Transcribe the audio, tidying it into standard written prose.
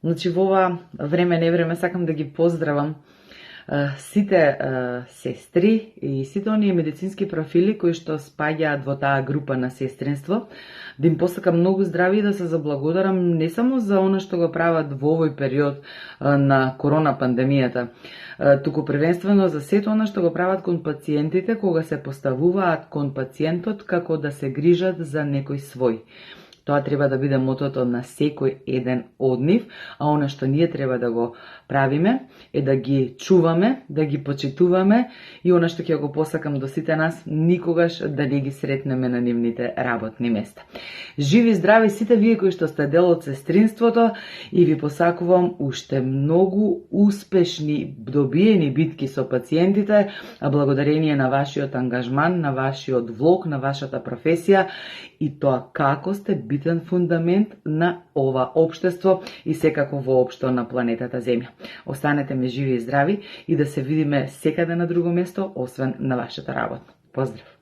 Значи во ова време невреме сакам да ги поздравам сите сестри и сите оние медицински профили кои што спаѓаат во таа група на сестринство, да им посакам многу здравје и да се заблагодарам не само за она што го прават во овој период на корона пандемијата, туку првенствено за сето она што го прават кон пациентите кога се поставуваат кон пациентот како да се грижат за некој свој. Тоа треба да биде мотото на секој еден од нив, а она што ние треба да го правиме е да ги чуваме, да ги почитуваме и она што ќе го посакам до сите нас, никогаш да не ги сретнеме на нивните работни места. Живи здрави сите вие кои што сте дел од сестринството и ви посакувам уште многу успешни добиени битки со пациентите, а благодарение на вашиот ангажман, на вашиот влог, на вашата професија и тоа како сте битен фундамент на ова општество и секако воопшто на планетата Земја. Останете ми живи и здрави и да се видиме секаде на друго место, освен на вашата работа. Поздрав!